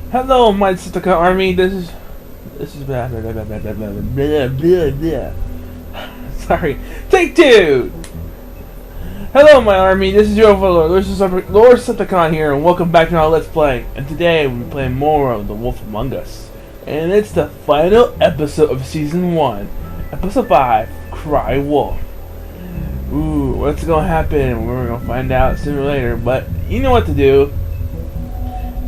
Hello, my Sitaka army. This is blah blah blah blah blah blah blah blah blah. Sorry. Take two. Hello, my army. This is your overlord, Lord Septicon here, and welcome back to our Let's Play. And today we're playing more of The Wolf Among Us, and it's the final episode of Season 1, Episode 5, Cry Wolf. Ooh, what's gonna happen? We're gonna find out sooner or later, but you know what to do.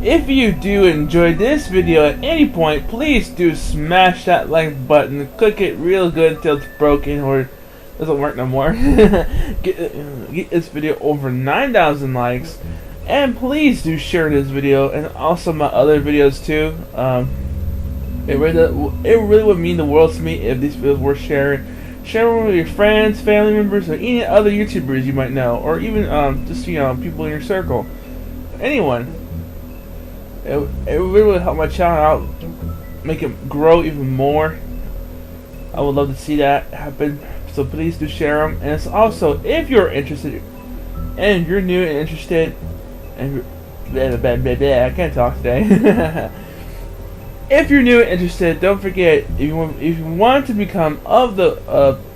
If you do enjoy this video at any point, please do smash that like button, click it real good until it's broken or doesn't work no more. get this video over 9,000 likes, and please do share this video and also my other videos too. It really would mean the world to me if these videos were shared. Share them with your friends, family members, or any other YouTubers you might know, or even just people in your circle. Anyone. It really would help my channel out, make it grow even more. I would love to see that happen. So please do share them. And it's also, if you're interested, and you're new and interested, and I can't talk today. If you're new and interested, don't forget, if you want to become of the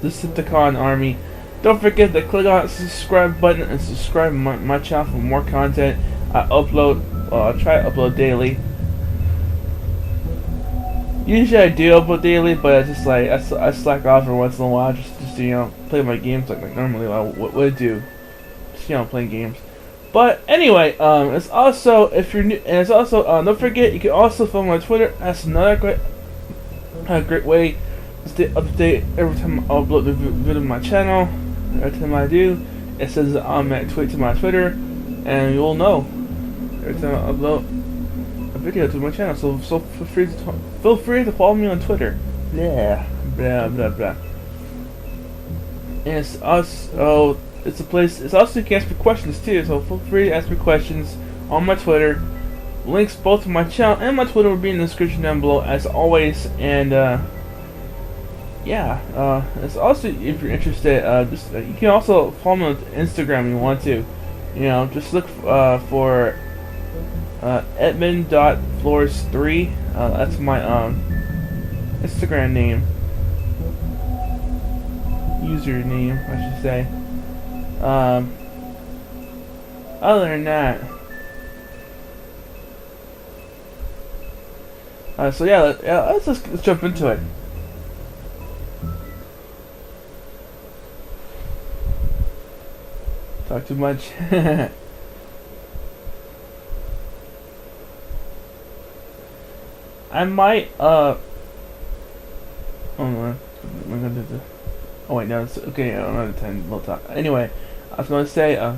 Decepticon army, don't forget to click on the subscribe button and subscribe to my channel for more content. I try to upload daily. Usually I do upload daily, but I just like I slack off every once in a while just play my games like normally I would do. Just playing games. But anyway, it's also, if you're new, and it's also don't forget you can also follow my Twitter. That's another great way to stay up to date every time I upload the video to my channel. Every time I do, it says I'm at tweet to my Twitter, and you'll know every time I upload a video to my channel. So feel free to follow me on Twitter. Yeah, blah blah blah. And it's also it's a place. It's also you can ask me questions too. So feel free to ask me questions on my Twitter. Links both to my channel and my Twitter will be in the description down below as always. And it's also, if you're interested, you can also follow me on Instagram if you want to. Just look for Edmund.Flores3. That's my Instagram name. Username, I should say. Other than that, let's jump into it. Talk too much. I might oh no, we're gonna do this. Oh wait, no, it's okay. Another time we'll talk. Anyway, I was gonna say I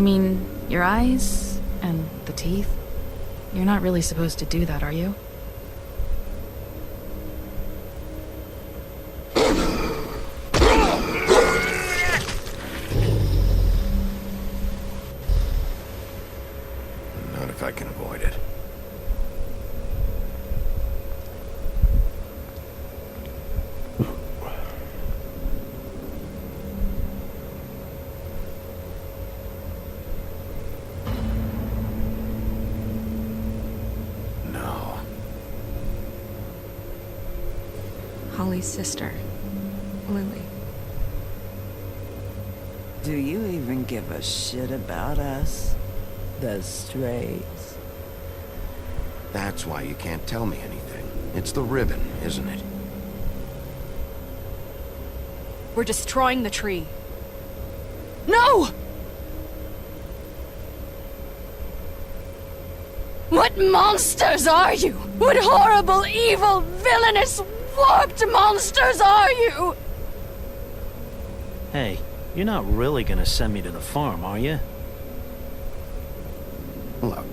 mean, your eyes and the teeth. You're not really supposed to do that, are you? Not if I can avoid it. Holly's sister, Lily. Do you even give a shit about us? The strays? That's why you can't tell me anything. It's the ribbon, isn't it? We're destroying the tree. No! What monsters are you? What horrible, evil, villainous, warped monsters are you? Hey, you're not really gonna send me to the farm, are you? Look,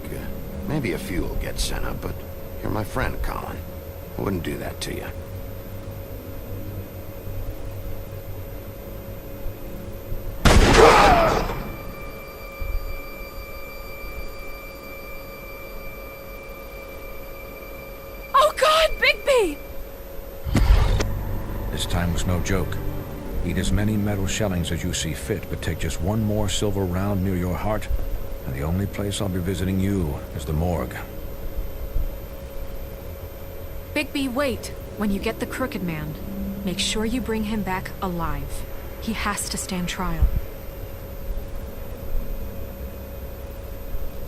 maybe a few will get sent up, but you're my friend, Colin. I wouldn't do that to you. Oh God, Bigby! This time was no joke. Eat as many metal shellings as you see fit, but take just one more silver round near your heart, and the only place I'll be visiting you is the morgue. Bigby, wait. When you get the Crooked Man, make sure you bring him back alive. He has to stand trial.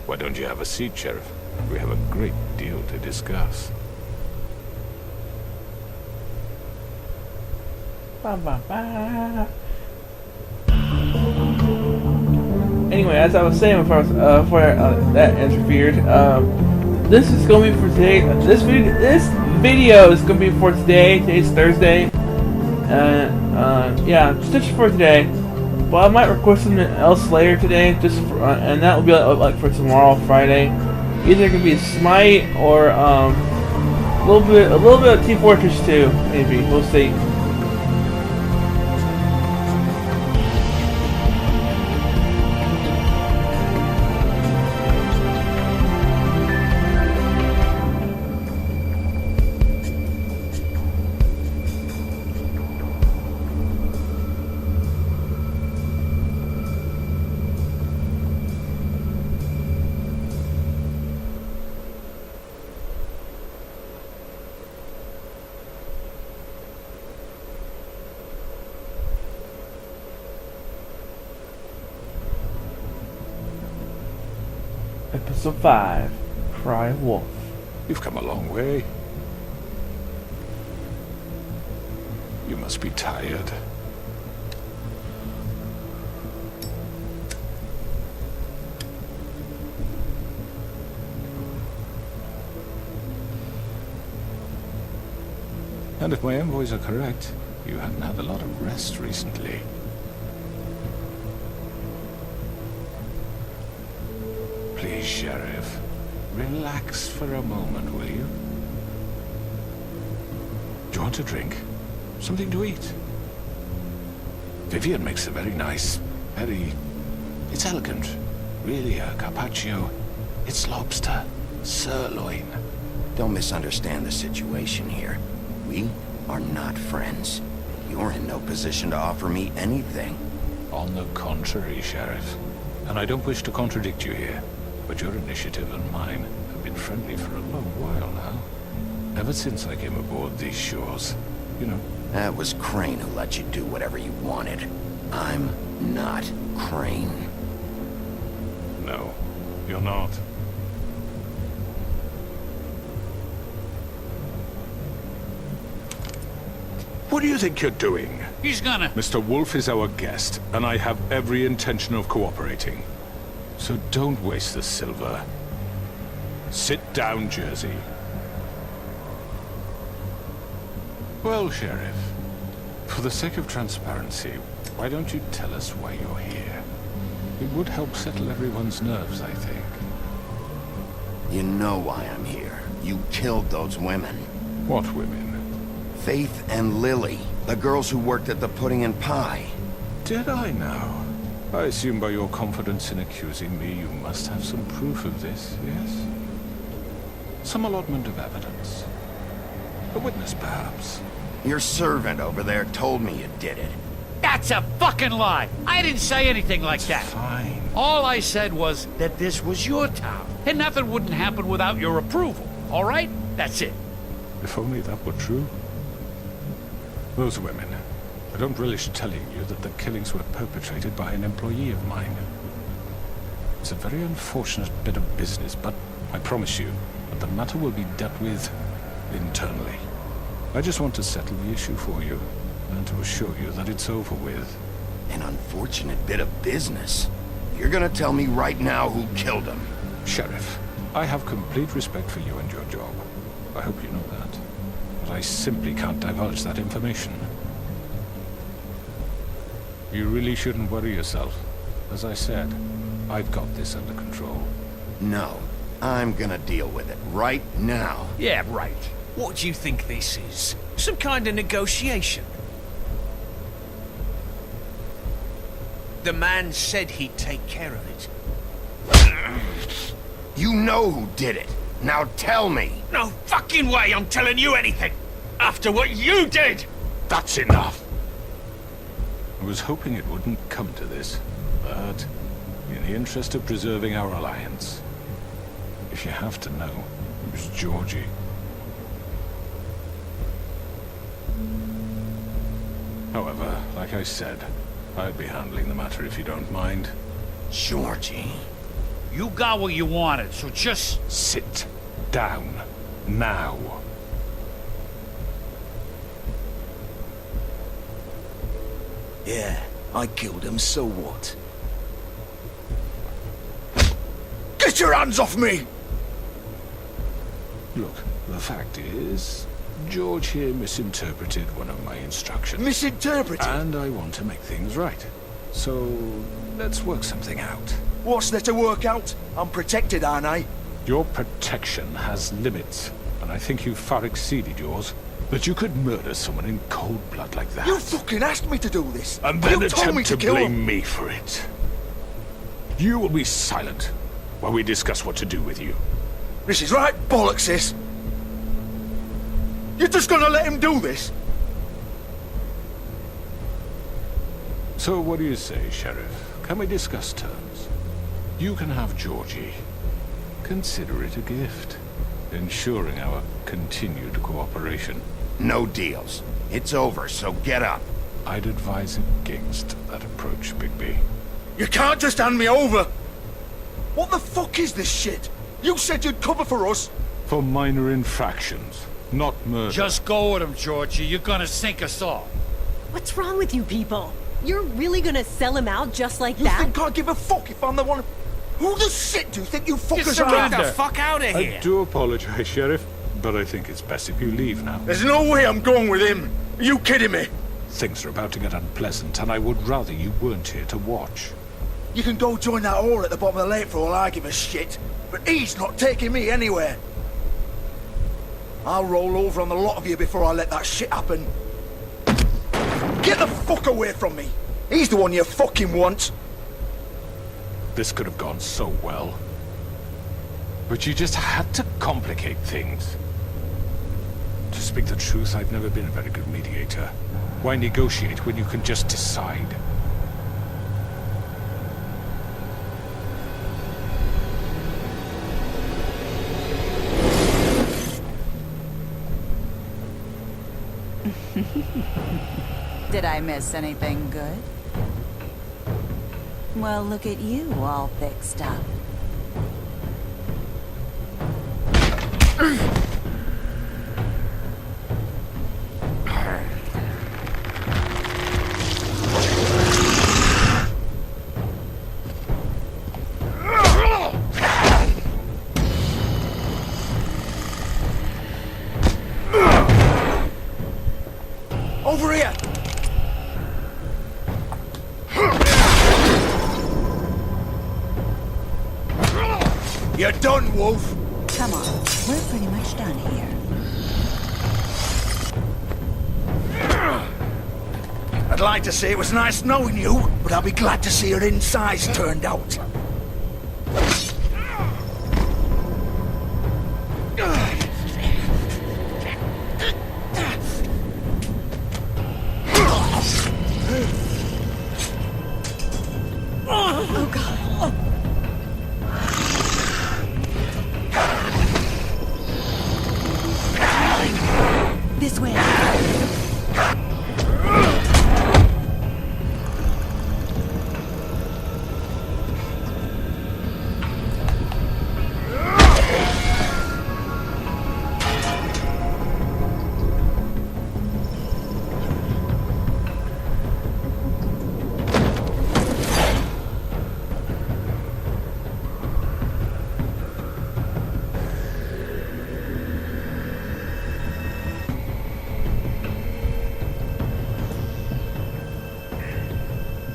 Why don't you have a seat, Sheriff? We have a great deal to discuss. Ba, ba, ba. Anyway, as I was saying before that interfered, this is gonna be for today. This video is gonna be for today. Today's Thursday, yeah, just for today. But I might record something else later today, and that will be like for tomorrow, Friday. Either it could be Smite or a little bit of TheWolfAmongUs 2, maybe. We'll see. Episode 5, Cry of Wolf. You've come a long way. You must be tired. And if my envoys are correct, you haven't had a lot of rest recently. Please, Sheriff, relax for a moment, will you? Do you want a drink? Something to eat? Vivian makes a very nice, it's elegant. Really, a carpaccio. It's lobster, sirloin. Don't misunderstand the situation here. We are not friends. You're in no position to offer me anything. On the contrary, Sheriff. And I don't wish to contradict you here, but your initiative and mine have been friendly for a long while now. Ever since I came aboard these shores, you know. That was Crane who let you do whatever you wanted. I'm not Crane. No, you're not. What do you think you're doing? He's gonna... Mr. Wolf is our guest, and I have every intention of cooperating. So don't waste the silver. Sit down, Jersey. Well, Sheriff, for the sake of transparency, why don't you tell us why you're here? It would help settle everyone's nerves, I think. You know why I'm here. You killed those women. What women? Faith and Lily, the girls who worked at the Pudding and Pie. Did I now? I assume by your confidence in accusing me, you must have some proof of this, yes? Some allotment of evidence. A witness, perhaps. Your servant over there told me you did it. That's a fucking lie! I didn't say anything like that. Fine. All I said was that this was your town, and nothing wouldn't happen without your approval. All right? That's it. If only that were true. Those women. I don't relish telling you that the killings were perpetrated by an employee of mine. It's a very unfortunate bit of business, but I promise you that the matter will be dealt with internally. I just want to settle the issue for you, and to assure you that it's over with. An unfortunate bit of business? You're gonna tell me right now who killed him? Sheriff, I have complete respect for you and your job. I hope you know that. But I simply can't divulge that information. You really shouldn't worry yourself. As I said, I've got this under control. No, I'm gonna deal with it right now. Yeah, right. What do you think this is? Some kind of negotiation? The man said he'd take care of it. You know who did it. Now tell me. No fucking way I'm telling you anything! After what you did! That's enough! I was hoping it wouldn't come to this, but in the interest of preserving our alliance, if you have to know, it was Georgie. However, like I said, I'd be handling the matter if you don't mind. Georgie. You got what you wanted, so just... Sit down. Now. Yeah, I killed him, so what? Get your hands off me! Look, the fact is, George here misinterpreted one of my instructions. Misinterpreted? And I want to make things right. So, let's work something out. What's there to work out? I'm protected, aren't I? Your protection has limits, and I think you've far exceeded yours. That you could murder someone in cold blood like that. You fucking asked me to do this! And then you told me attempt to kill blame him. me for it. You will be silent while we discuss what to do with you. This is right bollocks, this! You're just gonna let him do this? So what do you say, Sheriff? Can we discuss terms? You can have Georgie. Consider it a gift, ensuring our continued cooperation. No deals. It's over, so get up. I'd advise against that approach, Bigby. You can't just hand me over! What the fuck is this shit? You said you'd cover for us! For minor infractions, not murder. Just go with him, Georgie. You're gonna sink us all. What's wrong with you people? You're really gonna sell him out just like You that? think I give a fuck if I'm the one... Who the shit do you think you fuckers are? surrender. After? Get the fuck out of I do apologize, Sheriff, but I think it's best if you leave now. There's no way I'm going with him. Are you kidding me? Things are about to get unpleasant, and I would rather you weren't here to watch. You can go join that whore at the bottom of the lake for all I give a shit. But he's not taking me anywhere. I'll roll over on the lot of you before I let that shit happen. Get the fuck away from me. He's the one you fucking want. This could have gone so well. But you just had to complicate things. To speak the truth, I've never been a very good mediator. Why negotiate when you can just decide? Did I miss anything good? Well, look at you, all fixed up. Over here! You're done, Wolf! Come on, we're pretty much done here. I'd like to say it was nice knowing you, but I'll be glad to see your insides turned out. Oh, God. This way.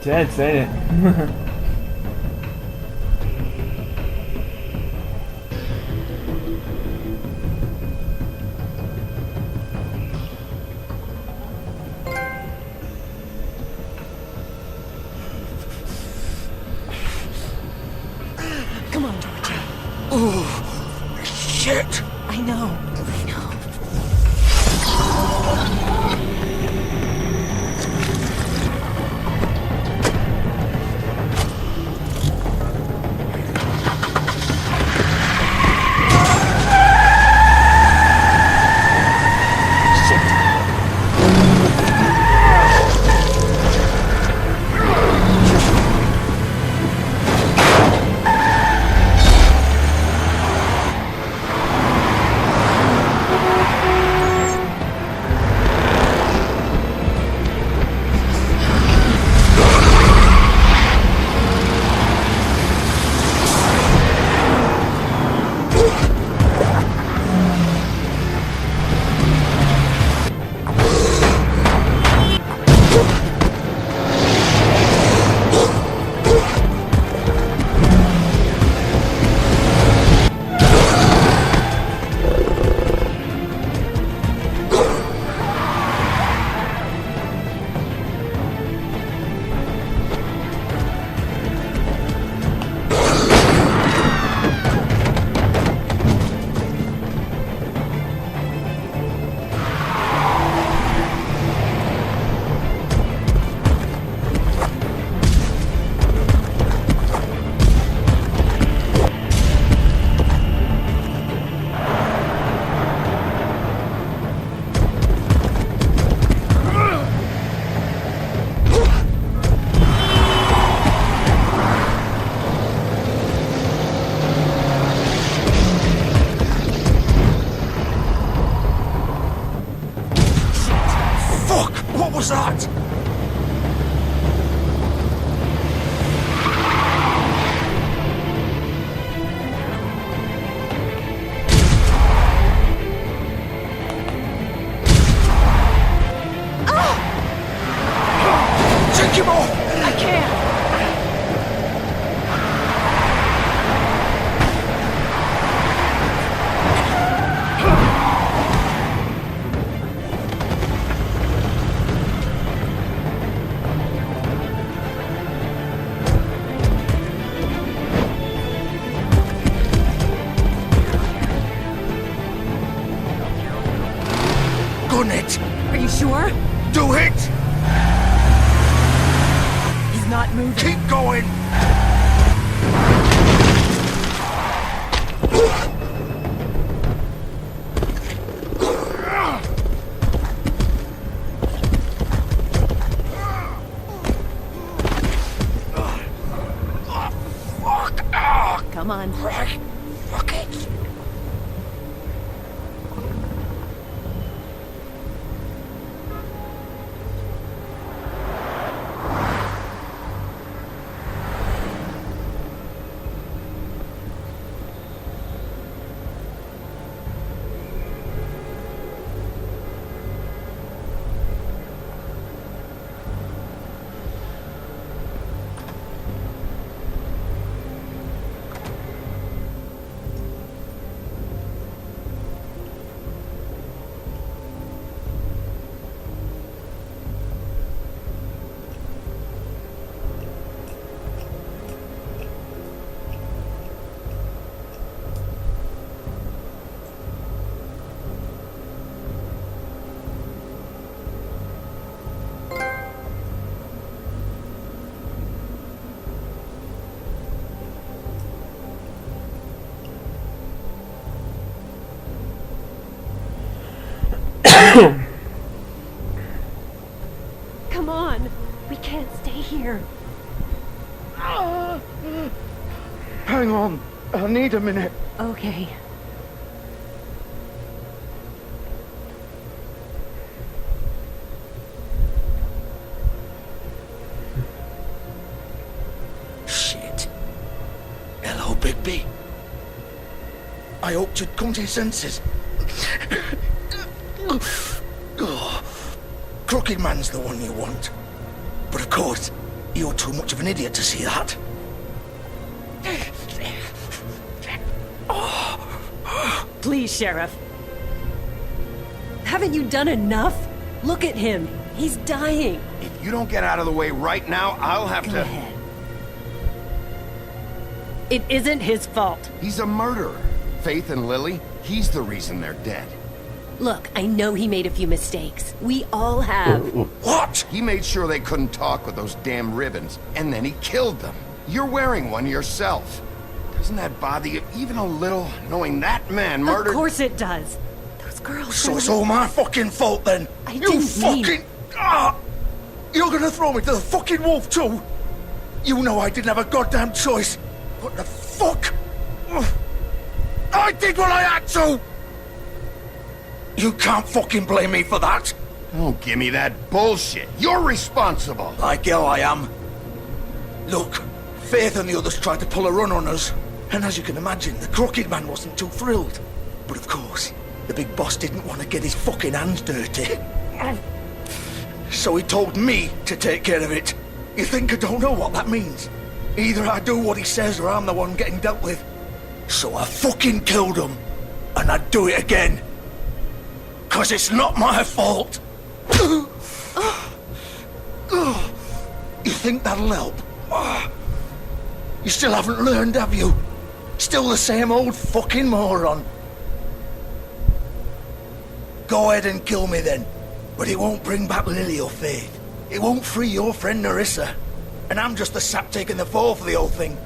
Dead, say it. Come on, Georgie. Oh, shit! I know. was that? Take him off! I can't. Gun it! Are you sure? Do it! He's not moving. Keep going! Come on. Right. Fuck it. Come on. We can't stay here. Hang on. I need a minute. Okay. Shit. Hello, Bigby. I hoped you'd come to your senses. Oh. Crooked Man's the one you want. But of course, you're too much of an idiot to see that. Please, Sheriff. Haven't you done enough? Look at him. He's dying. If you don't get out of the way right now, I'll have Go to... ahead. It isn't his fault. He's a murderer. Faith and Lily, he's the reason they're dead. Look, I know he made a few mistakes. We all have. What? He made sure they couldn't talk with those damn ribbons, and then he killed them. You're wearing one yourself. Doesn't that bother you even a little, knowing that man murdered... Of course it does. Those girls... So it's all my fucking fault then? I didn't fucking... You're gonna throw me to the fucking wolf too? You know I didn't have a goddamn choice. What the fuck? I did what I had to! You can't fucking blame me for that. Don't give me that bullshit. You're responsible. Like hell I am. Look, Faith and the others tried to pull a run on us. And as you can imagine, the Crooked Man wasn't too thrilled. But of course, the big boss didn't want to get his fucking hands dirty. So he told me to take care of it. You think I don't know what that means? Either I do what he says or I'm the one getting dealt with. So I fucking killed him. And I'd do it again. 'Cause it's not my fault. You think that'll help? You still haven't learned, have you? Still the same old fucking moron. Go ahead and kill me then. But it won't bring back Lily or Faith. It won't free your friend Nerissa. And I'm just the sap taking the fall for the whole thing.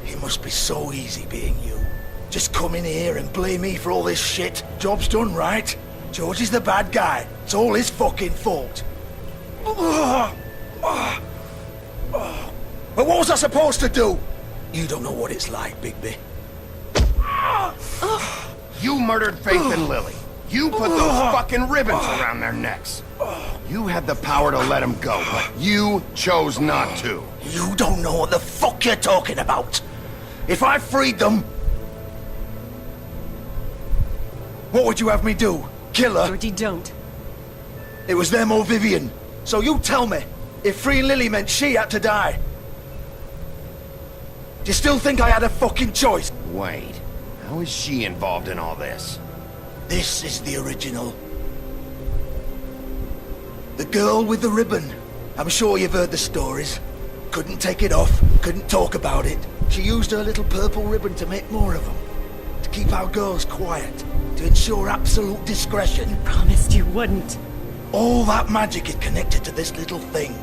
It must be so easy being you. Just come in here and blame me for all this shit. Job's done, right? George is the bad guy. It's all his fucking fault. But what was I supposed to do? You don't know what it's like, Bigby. You murdered Faith and Lily. You put those fucking ribbons around their necks. You had the power to let them go, but you chose not to. You don't know what the fuck you're talking about. If I freed them... What would you have me do? Kill her? Georgie, don't. It was them or Vivian. So you tell me, if freeing Lily meant she had to die. Do you still think I had a fucking choice? Wait, how is she involved in all this? This is the original. The girl with the ribbon. I'm sure you've heard the stories. Couldn't take it off, couldn't talk about it. She used her little purple ribbon to make more of them. To keep our girls quiet. To ensure absolute discretion. You promised you wouldn't. All that magic is connected to this little thing.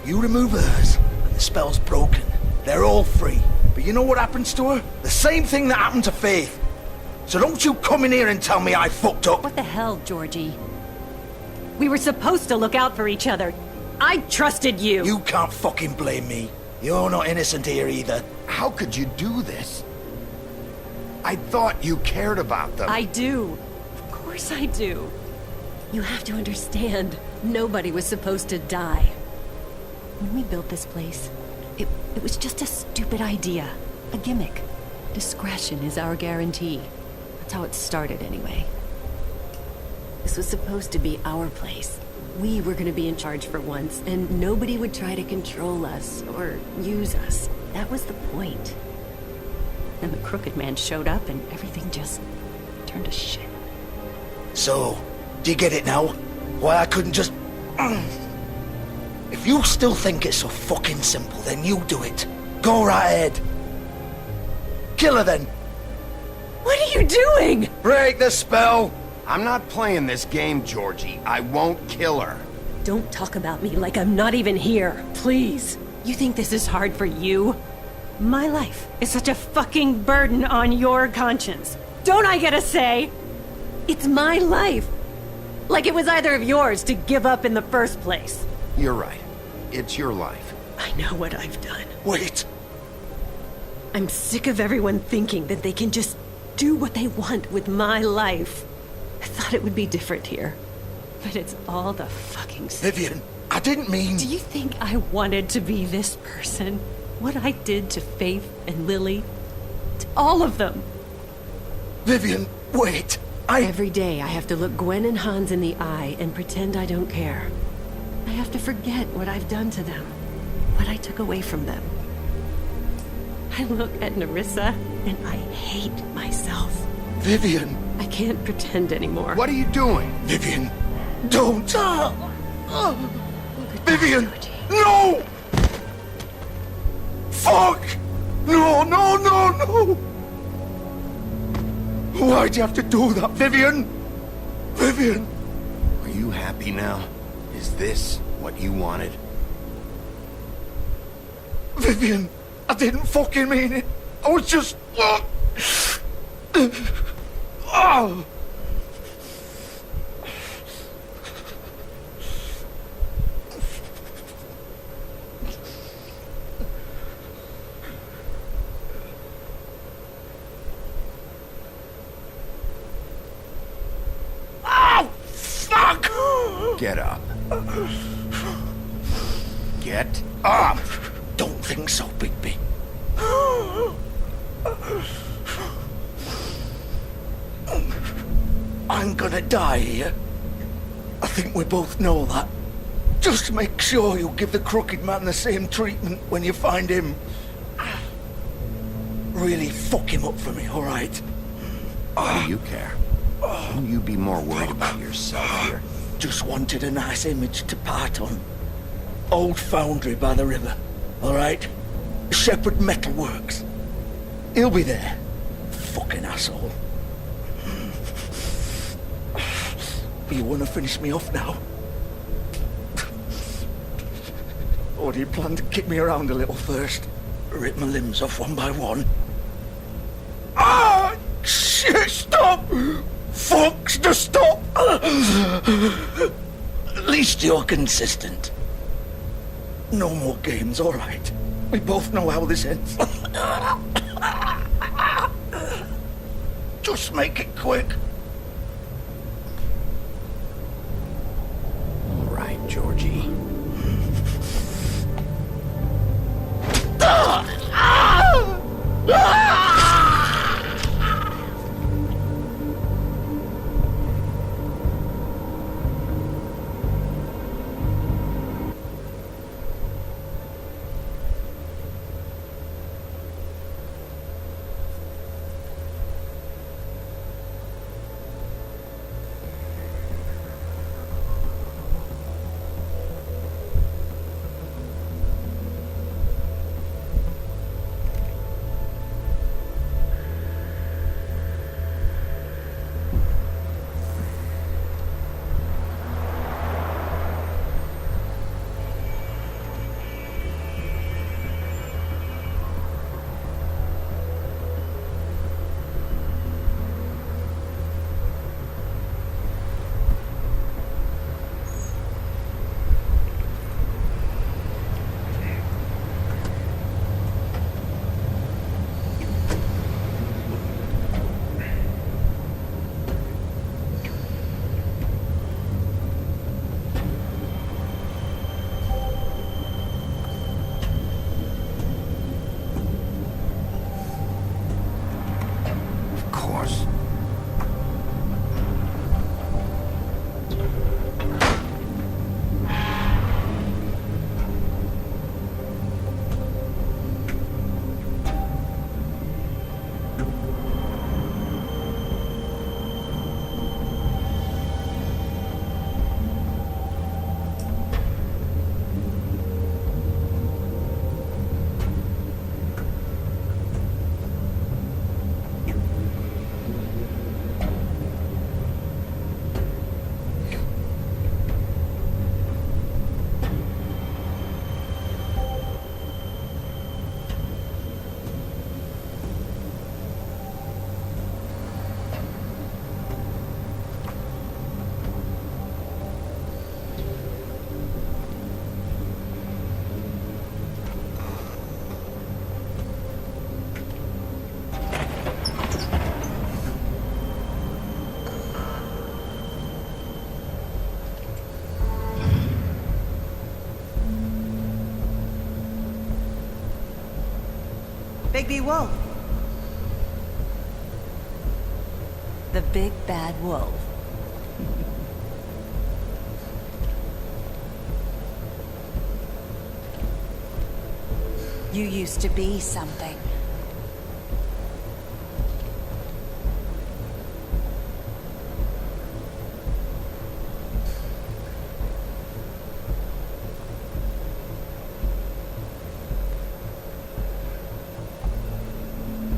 You remove hers, and the spell's broken. They're all free. But you know what happens to her? The same thing that happened to Faith. So don't you come in here and tell me I fucked up. What the hell, Georgie? We were supposed to look out for each other. I trusted you. You can't fucking blame me. You're not innocent here either. How could you do this? I thought you cared about them. I do. Of course I do. You have to understand, nobody was supposed to die. When we built this place, it was just a stupid idea. A gimmick. Discretion is our guarantee. That's how it started anyway. This was supposed to be our place. We were gonna be in charge for once, and nobody would try to control us or use us. That was the point. Then the Crooked Man showed up and everything just turned to shit. So, do you get it now? Why I couldn't just... If you still think it's so fucking simple, then you do it. Go right ahead. Kill her then. What are you doing? Break the spell. I'm not playing this game, Georgie. I won't kill her. Don't talk about me like I'm not even here, please. You think this is hard for you? My life is such a fucking burden on your conscience. Don't I get a say? It's my life. Like it was either of yours to give up in the first place. You're right. It's your life. I know what I've done. Wait. I'm sick of everyone thinking that they can just do what they want with my life. I thought it would be different here. But it's all the fucking same. Vivian, I didn't mean... Do you think I wanted to be this person? What I did to Faith and Lily? To all of them. Vivian, wait. Every day I have to look Gwen and Hans in the eye and pretend I don't care. I have to forget what I've done to them. What I took away from them. I look at Nerissa and I hate myself. Vivian. I can't pretend anymore. What are you doing? Vivian, don't. Vivian, no! Fuck! No, no, no, no! Why'd you have to do that, Vivian? Vivian! Are you happy now? Is this what you wanted? Vivian, I didn't fucking mean it. I was just... Oh! Fuck! Get up. Get up! Don't think so, Bigby. I'm gonna die here. I think we both know that. Just make sure you give the Crooked Man the same treatment when you find him. Really fuck him up for me, alright? Why do you care? Shouldn't you be more worried about yourself here? Just wanted a nice image to part on. Old foundry by the river, alright? Shepherd Metalworks. He'll be there. Fucking asshole. You wanna finish me off now? Or do you plan to kick me around a little first? Rip my limbs off one by one? Ah! Shit, stop! Fuck, just stop! At least you're consistent. No more games, alright? We both know how this ends. Just make it quick. Bigby Wolf. The big bad wolf. You used to be something.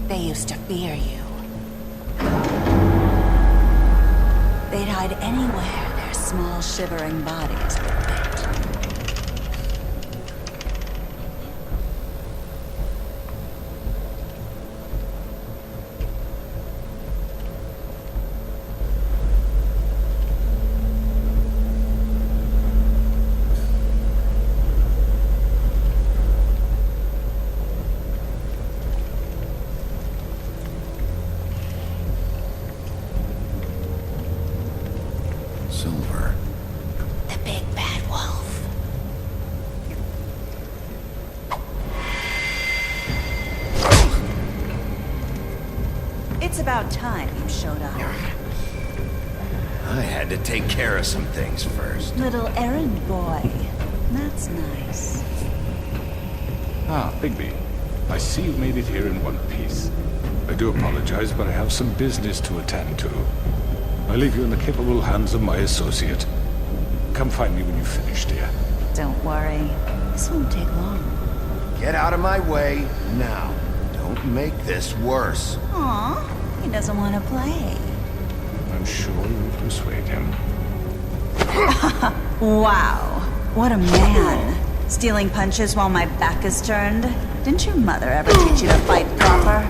They used to fear you. They'd hide anywhere their small, shivering bodies would fit. Silver. The big bad wolf. It's about time you showed up. I had to take care of some things first. Little errand boy. That's nice. Ah, Bigby. I see you made it here in one piece. I do apologize, but I have some business to attend to. I leave you in the capable hands of my associate. Come find me when you've finished, dear. Don't worry. This won't take long. Get out of my way now. Don't make this worse. Aw, he doesn't want to play. I'm sure you'll persuade him. Wow. What a man. Stealing punches while my back is turned? Didn't your mother ever teach you to fight proper?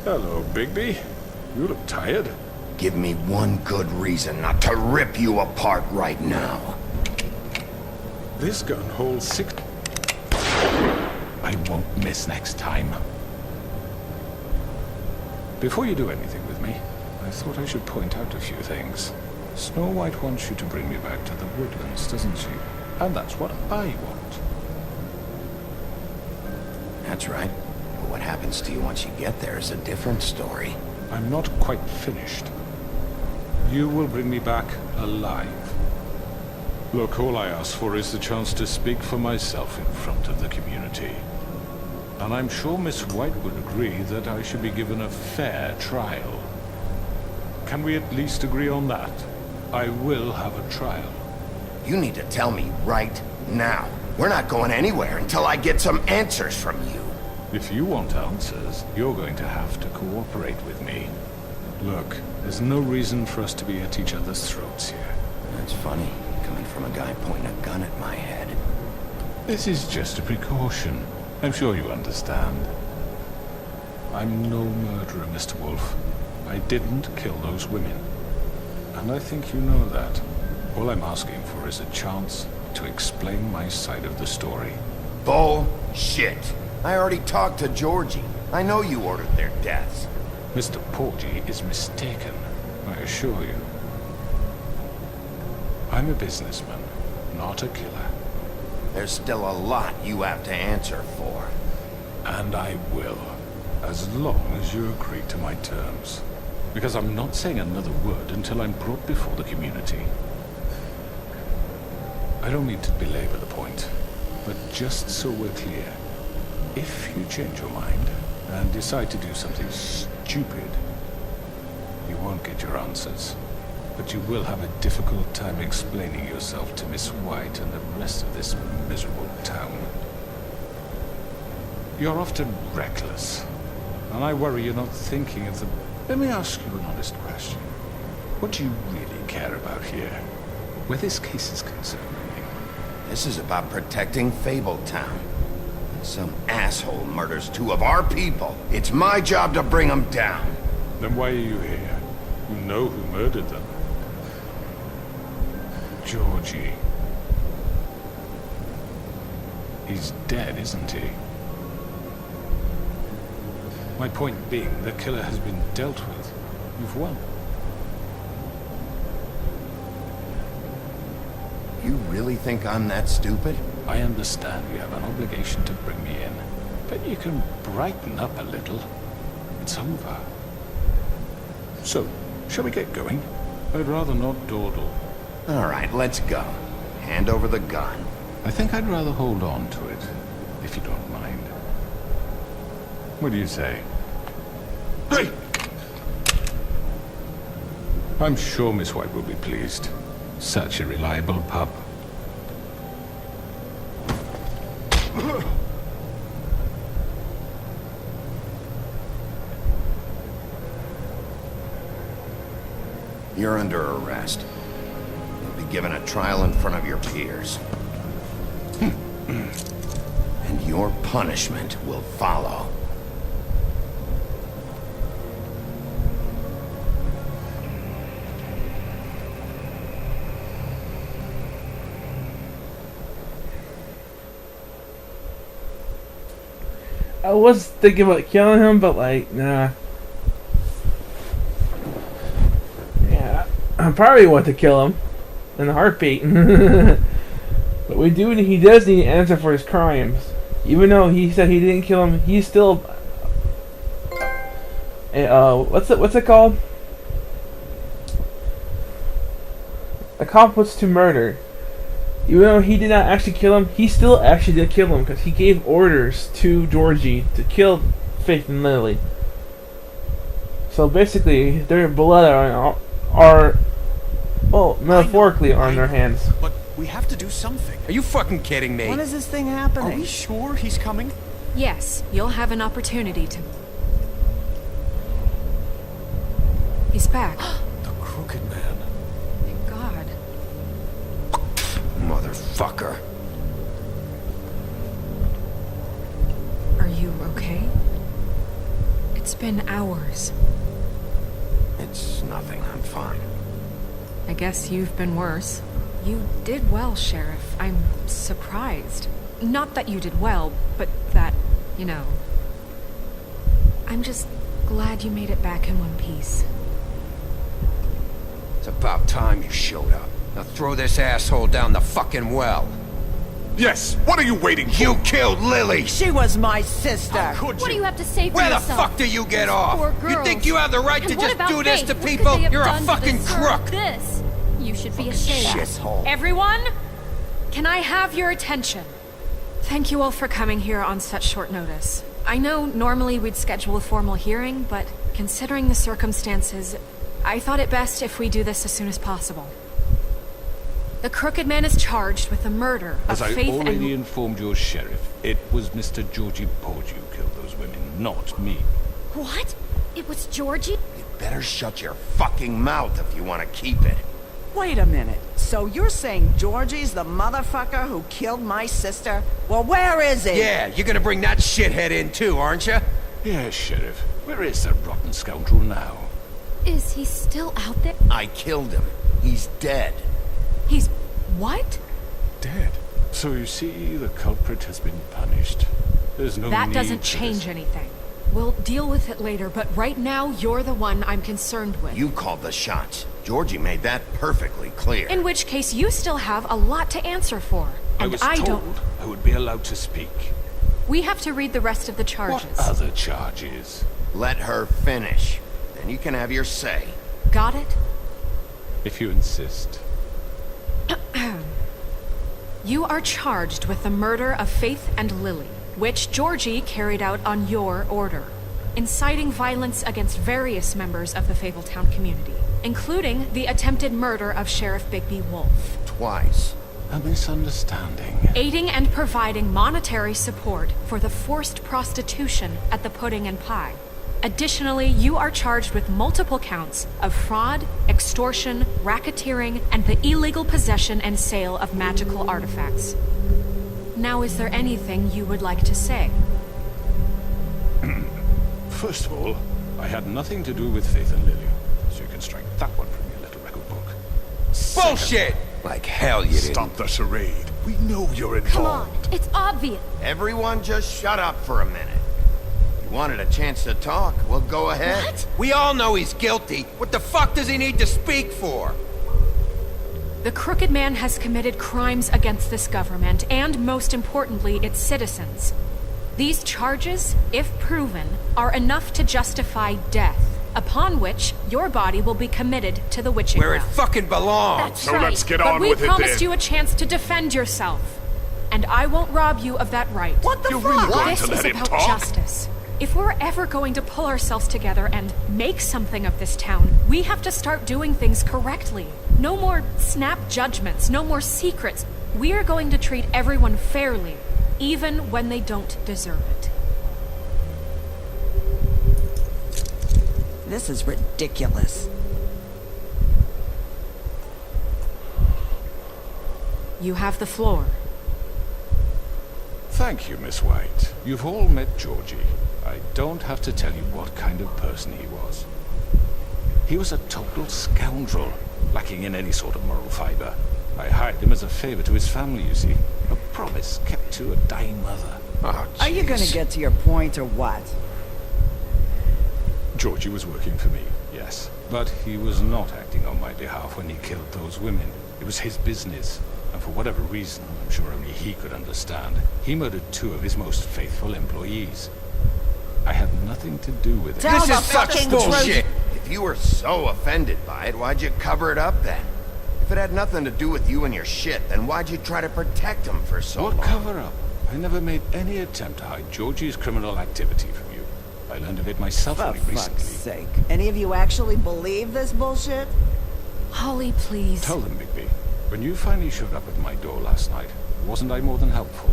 Hello, Bigby. You look tired. Give me one good reason not to rip you apart right now. This gun holds 6... I won't miss next time. Before you do anything with me, I thought I should point out a few things. Snow White wants you to bring me back to the woodlands, doesn't she? And that's what I want. That's right. But what happens to you once you get there is a different story. I'm not quite finished. You will bring me back alive. Look, all I ask for is the chance to speak for myself in front of the community. And I'm sure Miss White would agree that I should be given a fair trial. Can we at least agree on that? I will have a trial. You need to tell me right now. We're not going anywhere until I get some answers from you. If you want answers, you're going to have to cooperate with me. Look, there's no reason for us to be at each other's throats here. That's funny, coming from a guy pointing a gun at my head. This is just a precaution. I'm sure you understand. I'm no murderer, Mr. Wolf. I didn't kill those women. And I think you know that. All I'm asking for is a chance to explain my side of the story. Bullshit. I already talked to Georgie. I know you ordered their deaths. Mr. Porgy is mistaken, I assure you. I'm a businessman, not a killer. There's still a lot you have to answer for. And I will, as long as you agree to my terms. Because I'm not saying another word until I'm brought before the community. I don't mean to belabor the point, but just so we're clear, if you change your mind and decide to do something stupid, you won't get your answers. But you will have a difficult time explaining yourself to Miss White and the rest of this miserable town. You're often reckless, and I worry you're not thinking of the... Let me ask you an honest question. What do you really care about here, where this case is concerned? This is about protecting Fabletown. Some asshole murders two of our people. It's my job to bring them down. Then why are you here? You know who murdered them. Georgie. He's dead, isn't he? My point being, the killer has been dealt with. You've won. You really think I'm that stupid? I understand you have an obligation to bring me in, but you can brighten up a little. It's over. So, shall we get going? I'd rather not dawdle. All right, let's go. Hand over the gun. I think I'd rather hold on to it, if you don't mind. What do you say? Hey! I'm sure Miss White will be pleased. Such a reliable pup. You're under arrest. You'll be given a trial in front of your peers. And your punishment will follow. I was thinking about killing him, but like, nah. Yeah, I probably want to kill him in a heartbeat. But he does need to answer for his crimes. Even though he said he didn't kill him, he's still what's it called? Accomplice to murder. Even though he did not actually kill him, he still actually did kill him because he gave orders to Georgie to kill Faith and Lily. So basically, their blood are Well, metaphorically on their hands. But we have to do something. Are you fucking kidding me? When is this thing happening? Are we sure he's coming? Yes, you'll have an opportunity to... He's back. The Crooked Man. Thank God. Motherfucker. Are you okay? It's been hours. It's nothing. I'm fine. I guess you've been worse. You did well, Sheriff. I'm surprised. Not that you did well, but that, you know... I'm just glad you made it back in one piece. It's about time you showed up. Now throw this asshole down the fucking well. Yes, what are you waiting for? You killed Lily! She was my sister! What do you have to say for Where yourself? the fuck do you get off? Poor You girls. think you have the right And to what just about do this Faith? to What could people? they have You're a done to fucking deserve crook! This? You should be ashamed. Shithole. Everyone, can I have your attention? Thank you all for coming here on such short notice. I know normally we'd schedule a formal hearing, but considering the circumstances, I thought it best if we do this as soon as possible. The Crooked Man is charged with the murder of As I Faith already and... informed your sheriff, it was Mr. Georgie Porge who killed those women, not me. What? It was Georgie? Better shut your fucking mouth if you want to keep it. Wait a minute. So you're saying Georgie's the motherfucker who killed my sister? Well, where is he? Yeah, you're gonna bring that shithead in too, aren't you? Yes, Sheriff. Where is that rotten scoundrel now? Is he still out there? I killed him. He's dead. He's... what? Dead. So you see, the culprit has been punished. There's no That need doesn't for change this. anything. We'll deal with it later, but right now, you're the one I'm concerned with. You called the shots. Georgie made that perfectly clear. In which case, you still have a lot to answer for. I And was I told don't... I would be allowed to speak. We have to read the rest of the charges. What other charges? Let her finish. Then you can have your say. Got it? If you insist. You are charged with the murder of Faith and Lily, which Georgie carried out on your order, inciting violence against various members of the Fabletown community, including the attempted murder of Sheriff Bigby Wolf. Twice. A misunderstanding. Aiding and providing monetary support for the forced prostitution at the Pudding and Pie. Additionally, you are charged with multiple counts of fraud, extortion, racketeering, and the illegal possession and sale of magical artifacts. Now, is there anything you would like to say? First of all, I had nothing to do with Faith and Lily, so you can strike that one from your little record book. Bullshit! Like hell you didn't. Stop the charade. We know you're involved. Come on, it's obvious. Everyone just shut up for a minute. You wanted a chance to talk, well, go ahead. What? We all know he's guilty. What the fuck does he need to speak for? The Crooked Man has committed crimes against this government, and most importantly, its citizens. These charges, if proven, are enough to justify death, upon which your body will be committed to the witching Where it well. fucking belongs. That's So right. let's get But on we with it promised then. you a chance to defend yourself, and I won't rob you of that right. What the You're fuck? really going This to is let him about talk? justice. If we're ever going to pull ourselves together and make something of this town, we have to start doing things correctly. No more snap judgments, no more secrets. We are going to treat everyone fairly, even when they don't deserve it. This is ridiculous. You have the floor. Thank you, Miss White. You've all met Georgie. I don't have to tell you what kind of person he was. He was a total scoundrel, lacking in any sort of moral fiber. I hired him as a favor to his family, you see. A promise kept to a dying mother. Oh, Are you gonna get to your point or what? Georgie was working for me, yes. But he was not acting on my behalf when he killed those women. It was his business. And for whatever reason, I'm sure only he could understand, he murdered 2 of his most faithful employees. I had nothing to do with it. This is such bullshit! If you were so offended by it, why'd you cover it up then? If it had nothing to do with you and your shit, then why'd you try to protect him for so long? What cover up? I never made any attempt to hide Georgie's criminal activity from you. I learned of it myself For only fuck's recently. sake. Any of you actually believe this bullshit? Holly, please. Tell them, Bigby. When you finally showed up at my door last night, wasn't I more than helpful?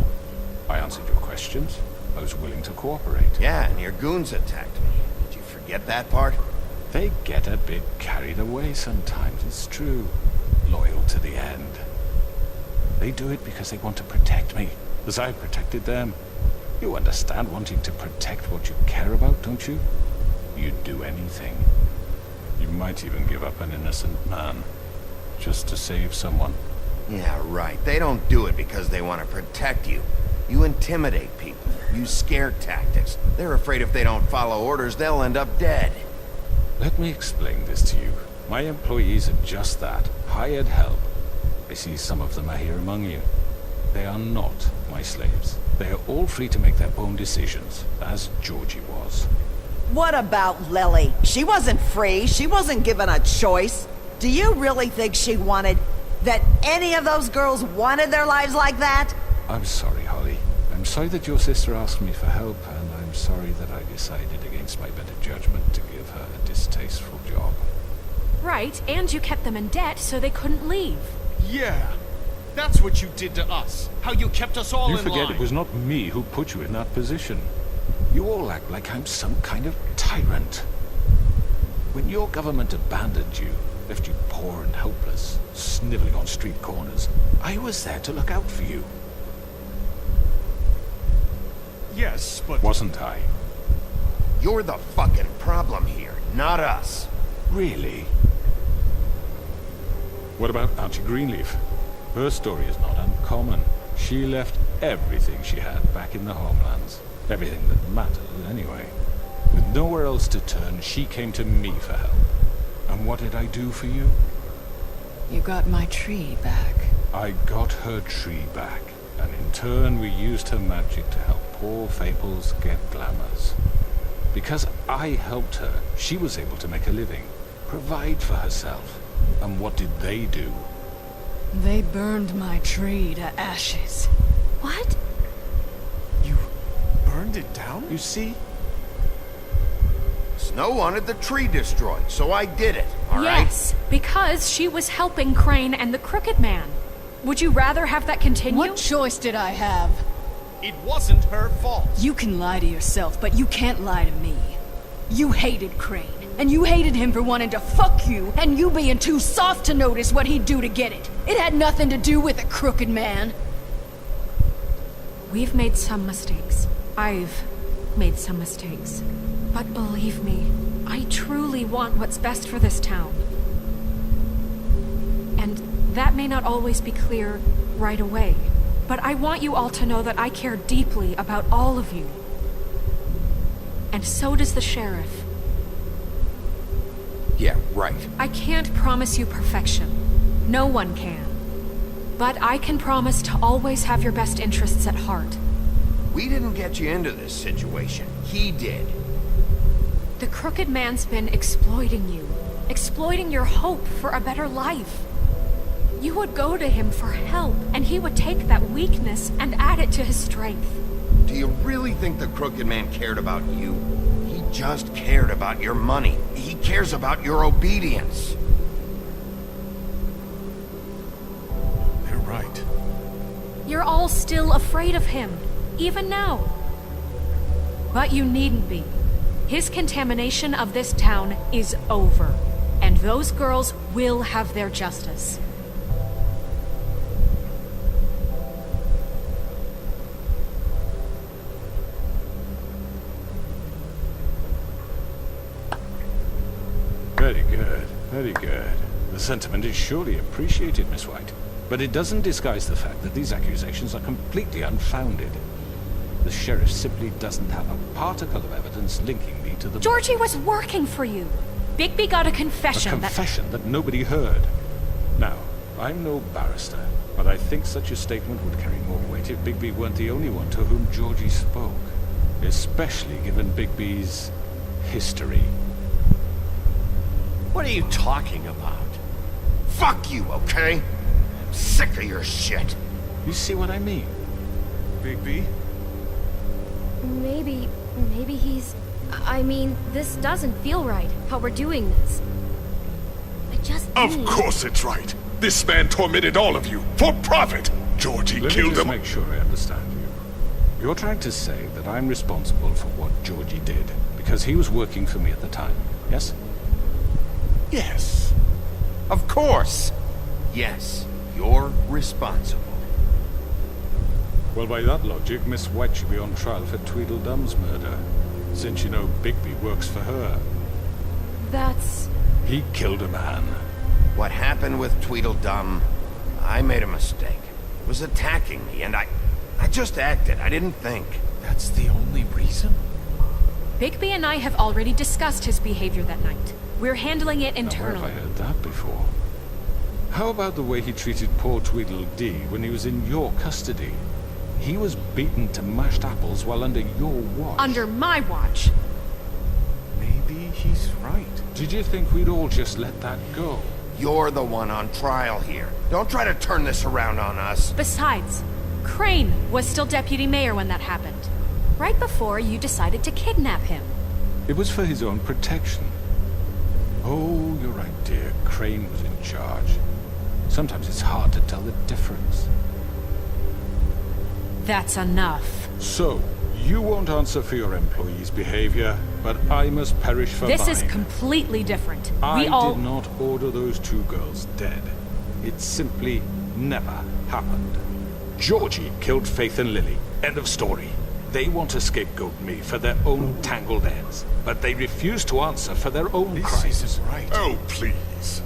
I answered your questions. I was willing to cooperate. Yeah, and your goons attacked me. Did you forget that part? They get a bit carried away sometimes, it's true. Loyal to the end. They do it because they want to protect me, as I protected them. You understand wanting to protect what you care about, don't you? You'd do anything. You might even give up an innocent man, just to save someone. Yeah, right. They don't do it because they want to protect you. You intimidate people, use scare tactics. They're afraid if they don't follow orders, they'll end up dead. Let me explain this to you. My employees are just that, hired help. I see some of them are here among you. They are not my slaves. They are all free to make their own decisions, as Georgie was. What about Lily? She wasn't free. She wasn't given a choice. Do you really think she wanted... that any of those girls wanted their lives like that? I'm sorry, Holly. I'm sorry that your sister asked me for help, and I'm sorry that I decided against my better judgment to give her a distasteful job. Right, and you kept them in debt so they couldn't leave. Yeah. That's what you did to us. How you kept us all in line. You forget it was not me who put you in that position. You all act like I'm some kind of tyrant. When your government abandoned you, left you poor and helpless, sniveling on street corners, I was there to look out for you. Yes, but... Wasn't I? You're the fucking problem here, not us. Really? What about Auntie Greenleaf? Her story is not uncommon. She left everything she had back in the homelands. Everything that mattered, anyway. With nowhere else to turn, she came to me for help. And what did I do for you? You got my tree back. I got her tree back, and in turn we used her magic to help poor Fables get glamours. Because I helped her, she was able to make a living, provide for herself. And what did they do? They burned my tree to ashes. What? You burned it down? You see? Snow wanted the tree destroyed, so I did it, all right? Yes, because she was helping Crane and the Crooked Man. Would you rather have that continue? What choice did I have? It wasn't her fault. You can lie to yourself, but you can't lie to me. You hated Crane, and you hated him for wanting to fuck you, and you being too soft to notice what he'd do to get it. It had nothing to do with the Crooked Man. We've made some mistakes. I've made some mistakes. But believe me, I truly want what's best for this town. And that may not always be clear right away, but I want you all to know that I care deeply about all of you. And so does the sheriff. Yeah, right. I can't promise you perfection. No one can. But I can promise to always have your best interests at heart. We didn't get you into this situation. He did. The Crooked Man's been exploiting you. Exploiting your hope for a better life. You would go to him for help, and he would take that weakness and add it to his strength. Do you really think the Crooked Man cared about you? He just cared about your money. He cares about your obedience. They're right. You're all still afraid of him, even now. But you needn't be. His contamination of this town is over, and those girls will have their justice. Very good, very good. The sentiment is surely appreciated, Miss White. But it doesn't disguise the fact that these accusations are completely unfounded. The sheriff simply doesn't have a particle of evidence linking me to the... Georgie was working for you. Bigby got a confession A confession that nobody heard. Now, I'm no barrister, but I think such a statement would carry more weight if Bigby weren't the only one to whom Georgie spoke. Especially given Bigby's history. What are you talking about? Fuck you, okay? I'm sick of your shit. You see what I mean? Bigby? Maybe he's... I mean, this doesn't feel right, how we're doing this. I just Of course it's right. This man tormented all of you for profit. Georgie killed Let me just him. make sure I understand you. You're trying to say that I'm responsible for what Georgie did because he was working for me at the time, yes? Yes. Of course. Yes, you're responsible. Well, by that logic, Miss White should be on trial for Tweedledum's murder, since you know Bigby works for her. That's... He killed a man. What happened with Tweedledum, I made a mistake. It was attacking me, and I just acted. I didn't think. That's the only reason? Bigby and I have already discussed his behavior that night. We're handling it Now, internally. where have I heard that before? How about the way he treated poor Tweedledee when he was in your custody? He was beaten to mashed apples while under your watch. Under my watch. Maybe he's right. Did you think we'd all just let that go? You're the one on trial here. Don't try to turn this around on us. Besides, Crane was still deputy mayor when that happened. Right before you decided to kidnap him. It was for his own protection. Oh, you're right, dear. Crane was in charge. Sometimes it's hard to tell the difference. That's enough. So, you won't answer for your employees' behavior, but I must perish for mine. This is completely different. I did not order those two girls dead. It simply never happened. Georgie killed Faith and Lily. End of story. They want to scapegoat me for their own tangled ends, but they refuse to answer for their own crimes. This isn't right. Oh, please.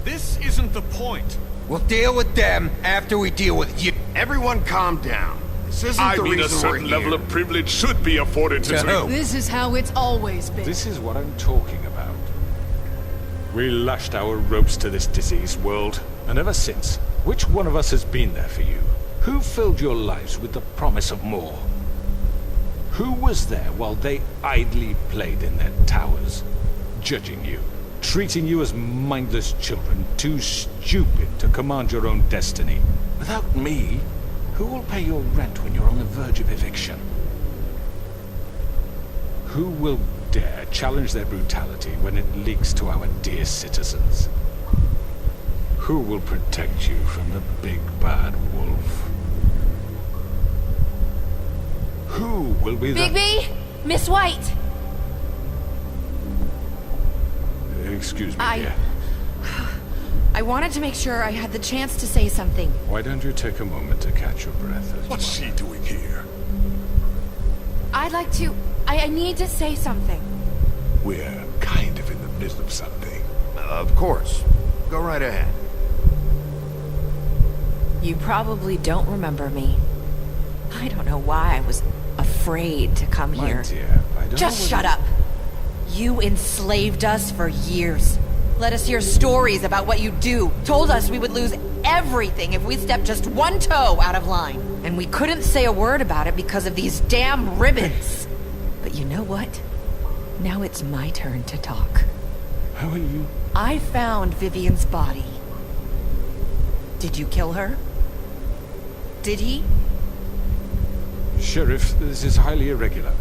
This isn't the point. We'll deal with them after we deal with you. Everyone calm down. This isn't I the mean, a reason we're certain here. level of privilege should be afforded to who? This is how it's always been. This is what I'm talking about. We lashed our ropes to this diseased world, and ever since, which one of us has been there for you? Who filled your lives with the promise of more? Who was there while they idly played in their towers, judging you, treating you as mindless children, too stupid to command your own destiny? Without me, who will pay your rent when you're on the verge of eviction? Who will dare challenge their brutality when it leaks to our dear citizens? Who will protect you from the big bad wolf? Who will be the... Bigby! Miss White! Excuse me, dear. I wanted to make sure I had the chance to say something. Why don't you take a moment to catch your breath? What's she doing here? I'd like to... I need to say something. We're kind of in the middle of something. Of course. Go right ahead. You probably don't remember me. I don't know why I was afraid to come My here. dear, I don't Just know shut up. You enslaved us for years. Let us hear stories about what you do. Told us we would lose everything if we stepped just one toe out of line. And we couldn't say a word about it because of these damn ribbons. But you know what? Now it's my turn to talk. How are you? I found Vivian's body. Did you kill her? Did he? Sheriff, this is highly irregular.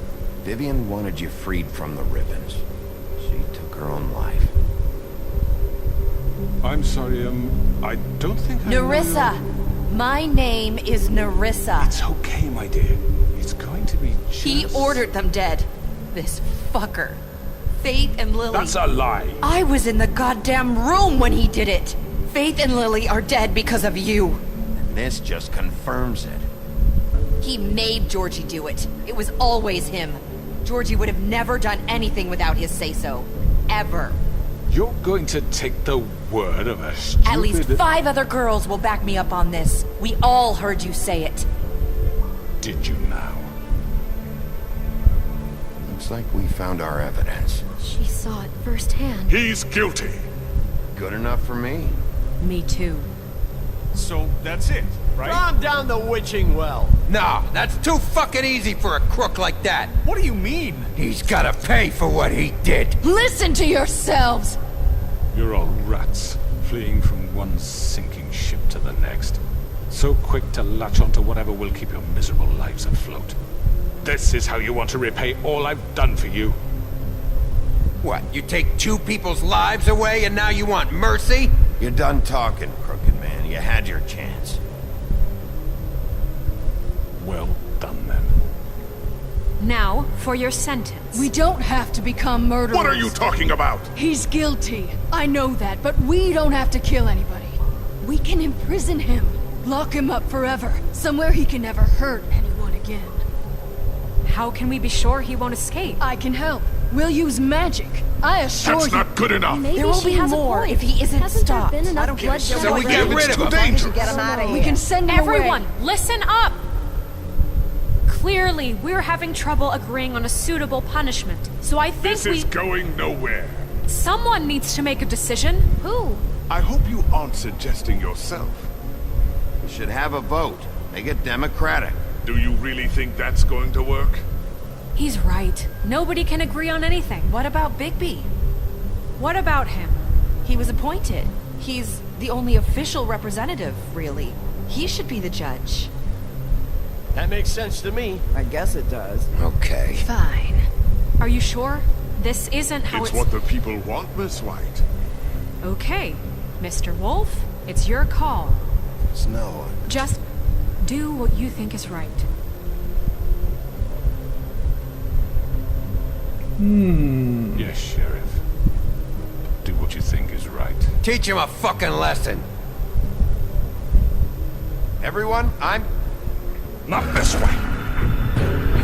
Vivian wanted you freed from the ribbons. She took her own life. I'm sorry, I don't think I know Nerissa! My name is Nerissa. It's okay, my dear. It's going to be just... He ordered them dead. This fucker. Faith and Lily. That's a lie. I was in the goddamn room when he did it. Faith and Lily are dead because of you. And this just confirms it. He made Georgie do it. It was always him. Georgie would have never done anything without his say-so. Ever. You're going to take the word of a stupid... At least 5 other girls will back me up on this. We all heard you say it. Did you now? Looks like we found our evidence. She saw it firsthand. He's guilty. Good enough for me? Me too. So that's it, right? Calm down the witching well. No, that's too fucking easy for a crook like that. What do you mean? He's gotta pay for what he did. Listen to yourselves! You're all rats, fleeing from one sinking ship to the next. So quick to latch onto whatever will keep your miserable lives afloat. This is how you want to repay all I've done for you. What, you take 2 people's lives away and now you want mercy? You're done talking, crooked man. You had your chance. Well done, then. Now, for your sentence. We don't have to become murderers. What are you talking about? He's guilty. I know that, but we don't have to kill anybody. We can imprison him. Lock him up forever. Somewhere he can never hurt anyone again. How can we be sure he won't escape? I can help. We'll use magic. I assure That's you. not good enough. Maybe There will she be has a more point. if he isn't Hasn't stopped. There been enough I don't care. bloodshed So we get already? rid of him. dangerous. Get him out of We here. can send him Everyone, away. listen up! Clearly, we're having trouble agreeing on a suitable punishment. So I think This is going nowhere. someone needs to make a decision. Who? I hope you aren't suggesting yourself. We should have a vote. Make it democratic. Do you really think that's going to work? He's right. Nobody can agree on anything. What about Bigby? What about him? He was appointed. He's the only official representative, really. He should be the judge. That makes sense to me. I guess it does. Okay. Fine. Are you sure? This isn't how It's what the people want, Miss White. Okay, Mr. Wolf, it's your call. Snow. Just do what you think is right. Yes, Sheriff. Do what you think is right. Teach him a fucking lesson. Everyone, I'm... Not this way.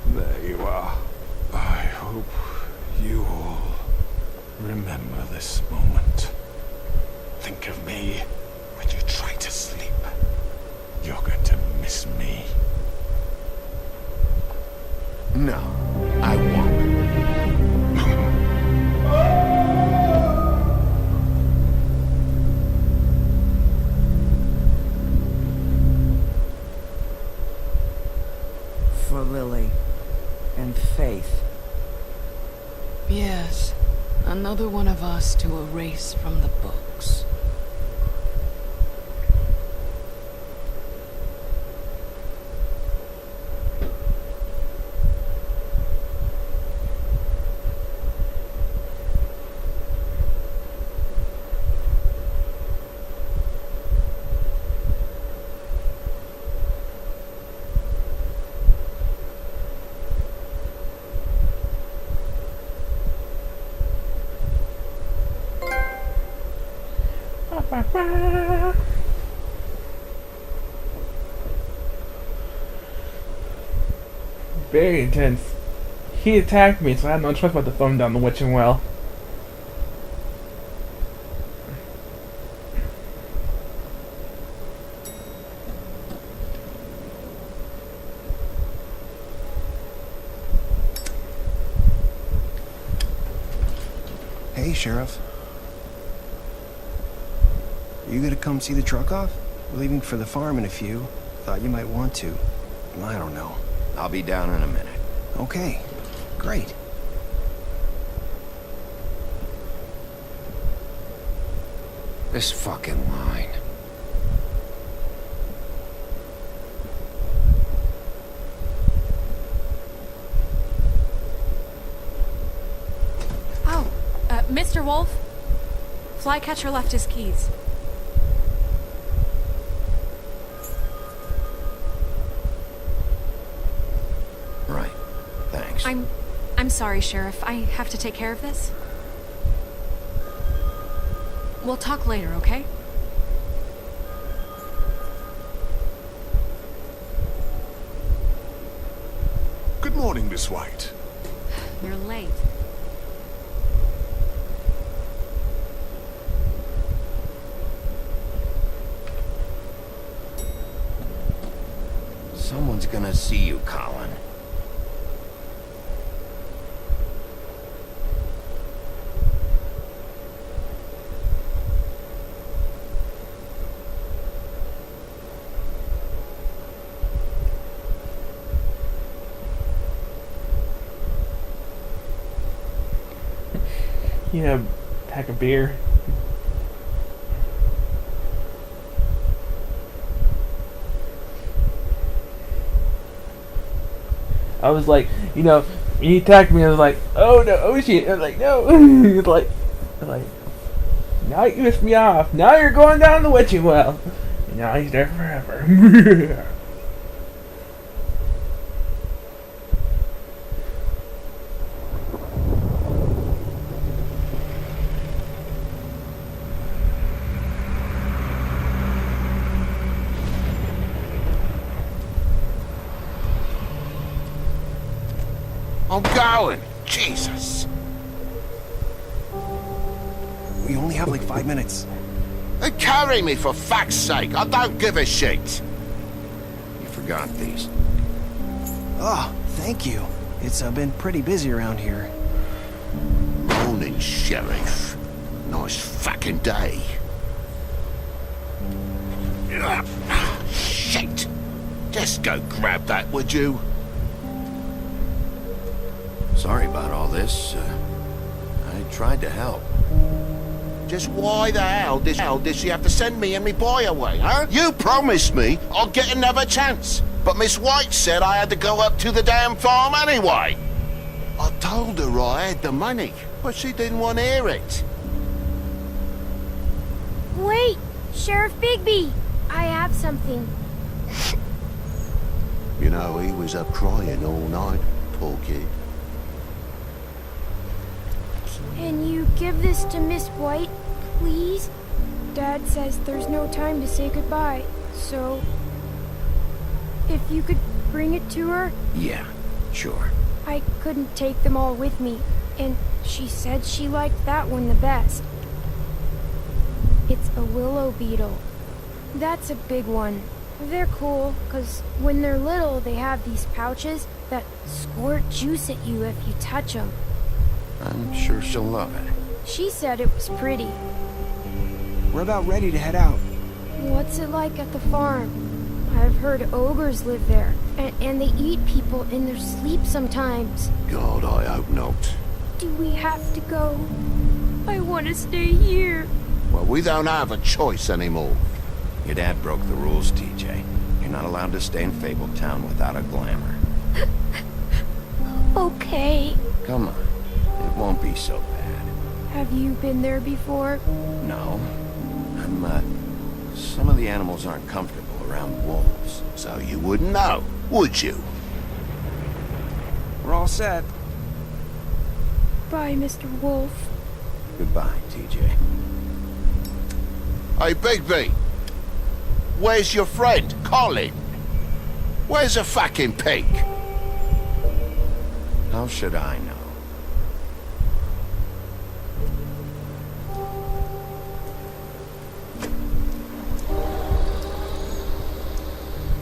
There you are. I hope you all remember this moment. Think of me when you try to sleep. You're going to miss me. No, I won't. For Lily and Faith. Yes. Another one of us to erase from the books. Very intense. He attacked me, so I had no choice but to throw him down the witching well. Hey, Sheriff. You gonna come see the truck off? We're leaving for the farm in a few. Thought you might want to. I don't know. I'll be down in a minute. Okay, great. This fucking line. Oh, Mr. Wolf? Flycatcher left his keys. Right. Thanks. I'm sorry, Sheriff. I have to take care of this. We'll talk later, okay? Good morning, Miss White. You're late. Someone's gonna see you, Colin. Yeah, pack of beer. I was like, you know, when he attacked me, I was like, oh no, oh shit. I was like, no. It's like, now you pissed me off. Now you're going down the witching well. And now he's there forever. I'm going. Jesus. We only have like 5 minutes. Then carry me for fuck's sake. I don't give a shit. You forgot these. Oh, thank you. It's been pretty busy around here. Morning, Sheriff. Nice fucking day. Shit. Just go grab that, would you? Sorry about all this. I tried to help. Just why the hell did she have to send me and me boy away, huh? You promised me I'll get another chance. But Miss White said I had to go up to the damn farm anyway. I told her I had the money, but she didn't want to hear it. Wait, Sheriff Bigby, I have something. You know, he was up crying all night, poor kid. Can you give this to Miss White, please? Dad says there's no time to say goodbye, so... if you could bring it to her? Yeah, sure. I couldn't take them all with me, and she said she liked that one the best. It's a willow beetle. That's a big one. They're cool, because when they're little, they have these pouches that squirt juice at you if you touch them. I'm sure she'll love it. She said it was pretty. We're about ready to head out. What's it like at the farm? I've heard ogres live there, and they eat people in their sleep sometimes. God, I hope not. Do we have to go? I want to stay here. Well, we don't have a choice anymore. Your dad broke the rules, TJ. You're not allowed to stay in Fabletown without a glamour. Okay. Come on. It won't be so bad. Have you been there before? No. Some of the animals aren't comfortable around wolves, so you wouldn't know, would you? We're all set. Bye, Mr. Wolf. Goodbye, TJ. Hey, Bigby. Where's your friend, Colin? Where's the fucking pig? How should I know?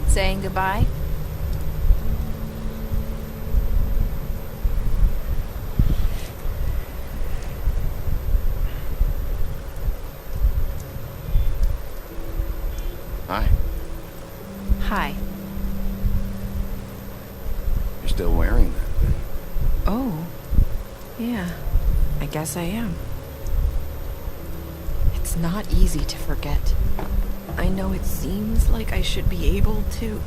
Saying goodbye? Hi. Hi. You're still wearing that thing. Oh. Yeah. I guess I am. It's not easy to forget. I know it seems like I should be able to.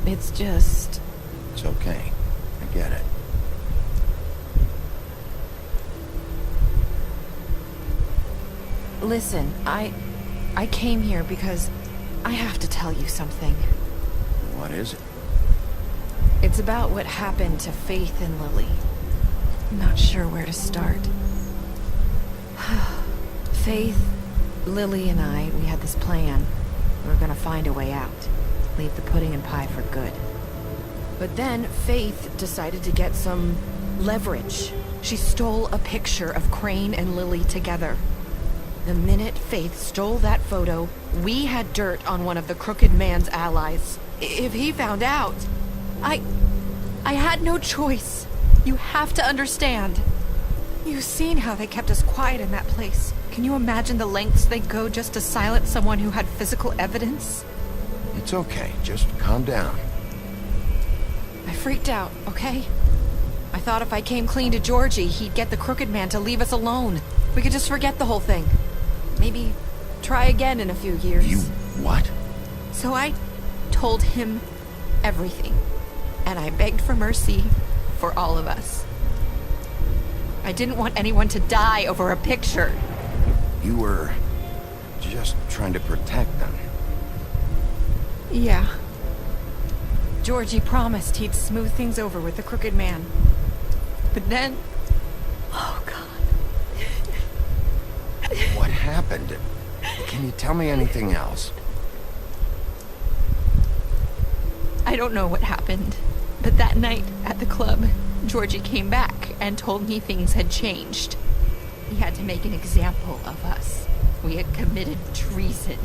It's just... It's okay. I get it. Listen, I came here because I have to tell you something. What is it? It's about what happened to Faith and Lily. I'm not sure where to start. Faith, Lily and I, we had this plan. We were gonna find a way out. Leave the pudding and pie for good. But then Faith decided to get some leverage. She stole a picture of Crane and Lily together. The minute Faith stole that photo, we had dirt on one of the crooked man's allies. If he found out, I had no choice. You have to understand. You've seen how they kept us quiet in that place. Can you imagine the lengths they'd go just to silence someone who had physical evidence? It's okay. Just calm down. I freaked out, okay? I thought if I came clean to Georgie, he'd get the crooked man to leave us alone. We could just forget the whole thing. Maybe try again in a few years. You what? So I told him everything. And I begged for mercy for all of us. I didn't want anyone to die over a picture. You were just trying to protect them. Yeah. Georgie promised he'd smooth things over with the crooked man. But then... Oh, God. What happened? Can you tell me anything else? I don't know what happened. But that night at the club, Georgie came back and told me things had changed. He had to make an example of us. We had committed treason.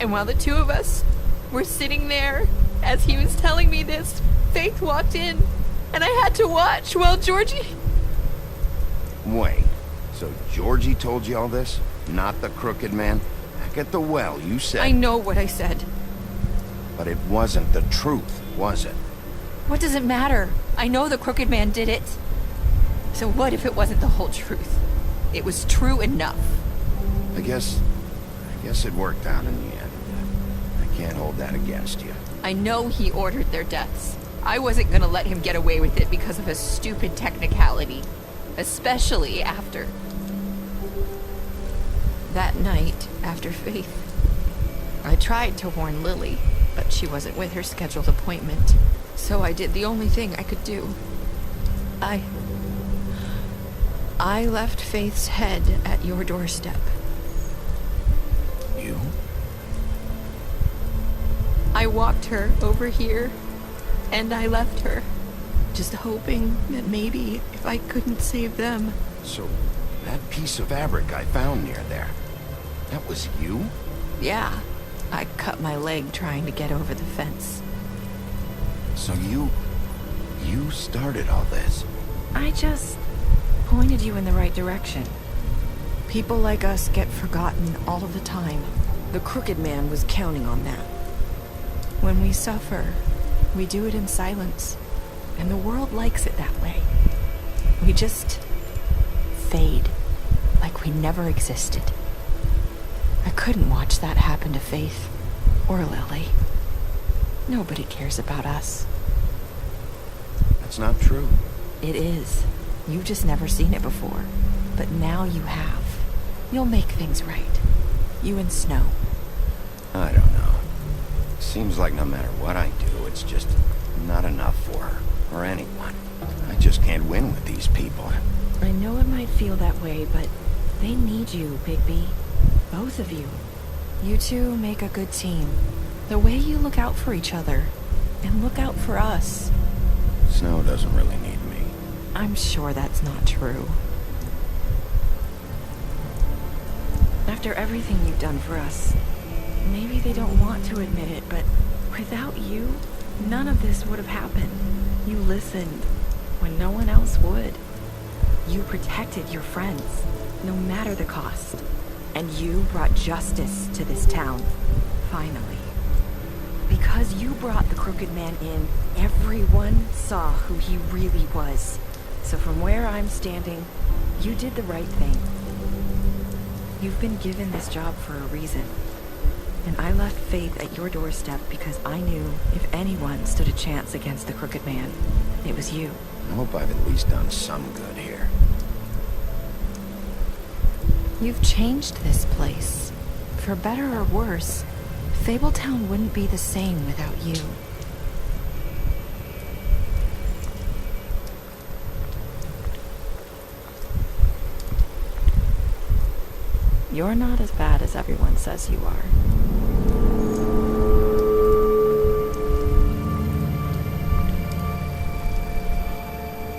And while the two of us were sitting there, as he was telling me this, Faith walked in, and I had to watch while Georgie... Wait, so Georgie told you all this? Not the crooked man? Back at the well, you said... I know what I said. But it wasn't the truth, was it? What does it matter? I know the crooked man did it. So what if it wasn't the whole truth? It was true enough. I guess it worked out in the end. I can't hold that against you. I know he ordered their deaths. I wasn't gonna let him get away with it because of a stupid technicality. Especially after... That night, after Faith, I tried to warn Lily, but she wasn't with her scheduled appointment. So I did the only thing I could do. I left Faith's head at your doorstep. You? I walked her over here, and I left her, just hoping that maybe if I couldn't save them... So, that piece of fabric I found near there, that was you? Yeah, I cut my leg trying to get over the fence. So you started all this? I just pointed you in the right direction. People like us get forgotten all of the time. The crooked man was counting on that. When we suffer, we do it in silence, and the world likes it that way. We just fade, like we never existed. I couldn't watch that happen to Faith, or Lily. Nobody cares about us. That's not true. It is. You've just never seen it before. But now you have. You'll make things right. You and Snow. I don't know. Seems like no matter what I do, it's just not enough for her, or anyone. I just can't win with these people. I know it might feel that way, but they need you, Bigby. Both of you. You two make a good team. The way you look out for each other, and look out for us. Snow doesn't really need me. I'm sure that's not true. After everything you've done for us, maybe they don't want to admit it, but without you, none of this would have happened. You listened when no one else would. You protected your friends, no matter the cost. And you brought justice to this town, finally. Because you brought the crooked man in, everyone saw who he really was. So from where I'm standing, you did the right thing. You've been given this job for a reason. And I left Faith at your doorstep because I knew if anyone stood a chance against the crooked man, it was you. I hope I've at least done some good here. You've changed this place. For better or worse, Fabletown wouldn't be the same without you. You're not as bad as everyone says you are.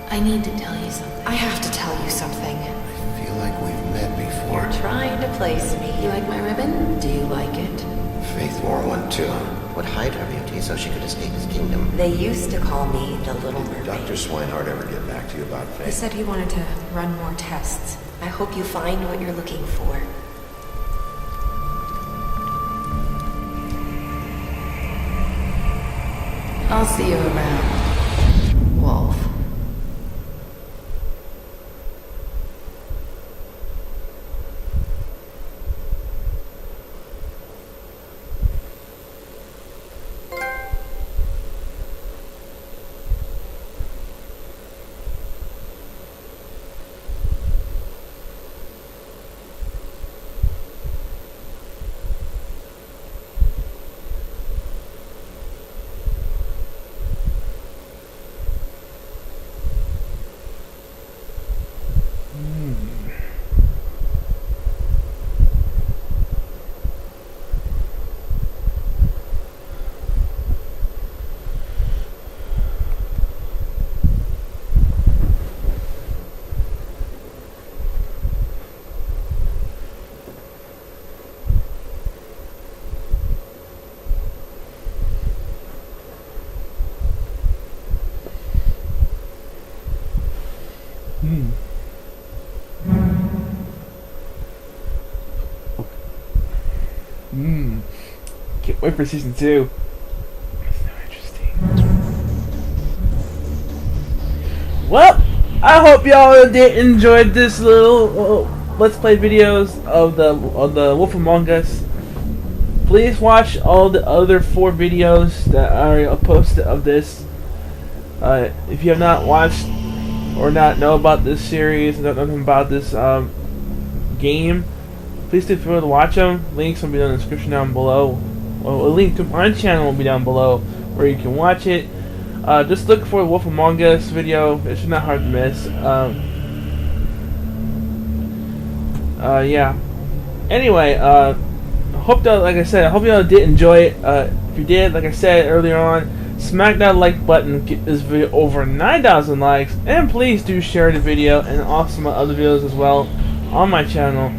I need to tell you something. I have to tell you something. I feel like we've met before. You're trying to place me. You like my ribbon? Do you like it? Faith wore one too. Would hide her beauty so she could escape his kingdom. They used to call me the Little Mermaid. Did Dr. Swinehart ever get back to you about Faith? He said he wanted to run more tests. I hope you find what you're looking for. I'll see you around, Wolf. Can't wait for season 2. That's so interesting. Well, I hope y'all did enjoy this little let's play videos of the Wolf Among Us. Please watch all the other 4 videos that are posted of this. If you have not watched or not know about this series, know nothing about this game, please do feel free to watch them. Links will be in the description down below. Well, a link to my channel will be down below where you can watch it. Just look for the Wolf Among Us video. It's not hard to miss. Yeah. Anyway, hope that, like I said, I hope y'all did enjoy it. If you did, like I said earlier on, smack that like button, get this video over 9,000 likes, and please do share the video and also my other videos as well on my channel.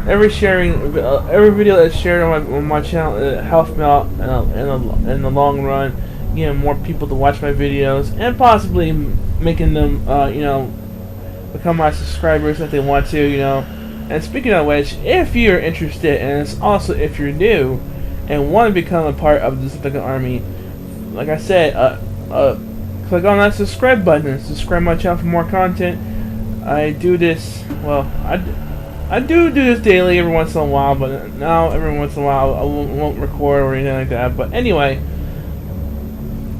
Every video that's shared on my channel, it helps me out in the long run, getting more people to watch my videos and possibly making them, you know, become my subscribers if they want to, you know. And speaking of which, if you're interested, and it's also if you're new and want to become a part of the Second Army, like I said, click on that subscribe button and subscribe my channel for more content. I do this, well, I do this daily every once in a while, but now every once in a while I won't record or anything like that. But anyway,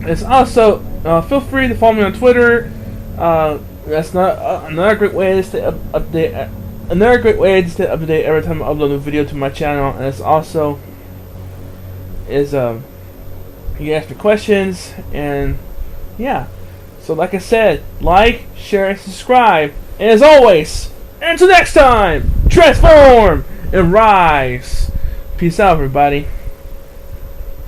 it's also feel free to follow me on Twitter. That's not another great way to stay update. Another great way to stay up to date every time I upload a video to my channel, and it's also is you can ask me questions, and yeah. So like I said, like, share, and subscribe, and as always, until next time, transform and rise. Peace out, everybody.